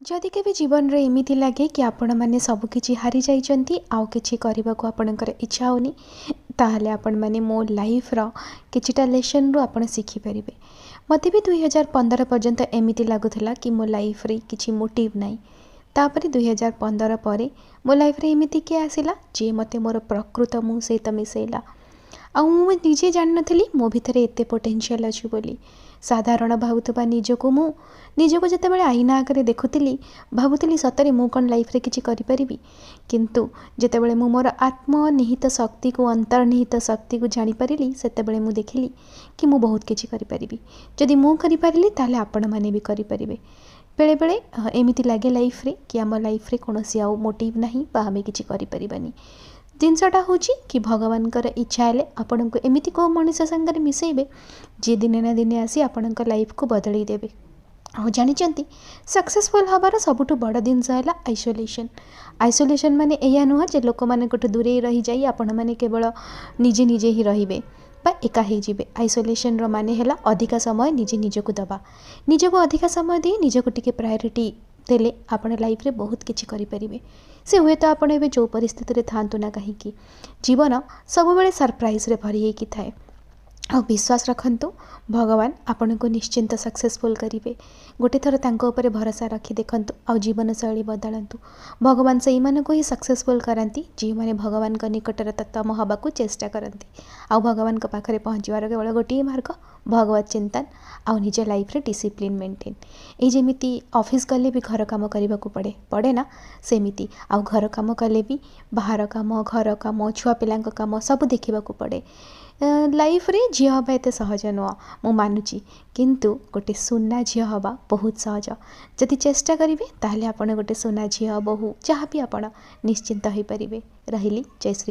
जदि केବେ जीवन रे एमिति लगे कि आपण मैंने सबकि हारी जाइंट आउ कि करने को आपणकर इच्छा होनी ताहले आपण मैंने मो लाइफ रो किछिटा लेसन रु आपण शिखिपारे। मत भी 2015 पर्यंत एमिति लगुला कि मो लाइफ रे किछि मोटिव नाई। तापर 2015 पर मो लाइफ रे एमिति किए आसिला जे मते मोर प्रकृत मु सहित मिसेला आउ निजे जान नथली मो भितर एते पोटेंशियल अछि बोली। साधारण भावुवा निजको मु निजको जितेबाला आईना आगे देखुली भावुली सतरे मु कौन लाइफ रे किछि करि परिबि, किंतु जितेबाला मु मोर आत्मनिहित शक्ति को अंतर्निहित शक्ति को जानि परिली सेतेबाला मु देखिली कि मु बहुत किछि करि परिबि। जदि मु करि परिली ताले आपण माने भी करि परिबे। बेले बेले एमिति लागे लाइफ रे कि आम लाइफ रे कोनोसी आउ मोटिव नाही बा आमे किछि करि परिबानी। जिनसटा हूँ कि भगवानकर इच्छा हेले आपण को एमिति को मनुष्य संगे मिसेबे जी दिने ना दिने आसी आपण लाइफ को बदल देवे। आ जानी सक्सेसफुल हबार सबुठ बड़ जिनस है आइसोलेशन। आइसोलेशन माने एया नुह जे लोक मैंने दूरे रही जाई आपण मैंने केवल निजे निजे ही रहिबे बा एका ही जीवे। आइसोलेशन रो माने हैला अधिका समय निजे निजको दबा, निजको अधिका समय दे निजको टिके प्रायोरिटी देले आपण लाइफ रे बहुत किछि करि परिबे। से हुए तो आपण एबे जो परिस्थिति रे थांतु ना कहीं जीवन सब बेले सरप्राइज रे भरी होई थाए। आ विश्वास रखंतु भगवान आपण को निश्चिंत सक्सेसफुल करिवे। गोटे थर तांको ऊपर भरोसा रखी देखंतु आ जीवन शैली बदलंतु। भगवान से ईमान को ही सक्सेसफुल करंती जी माने भगवान का निकटर तत्तम हवा को चेष्टा करंती। आ भगवान का पाखरे पहुँचवार केवल गोटे मार्ग भगवत चिंतन आ निज लाइफ रे डिसिप्लिन मेंटेन। ए जेमिति ऑफिस गले भी घर काम करने को पड़े ना सेमिति आ घर काम कले भी बाहर काम घर काम छुआ पिला काम सब देखा पड़े। लाइफ रे झील हवा एत सहज नुह मु मानुची, किंतु गोटे सुना झील हवा बहुत सहज। जदि चेष्टा करेंगे ताहले आपण गोटे सुना झील बहु जहाँ भी आपण निश्चिंत हो पारे। रही जय श्री।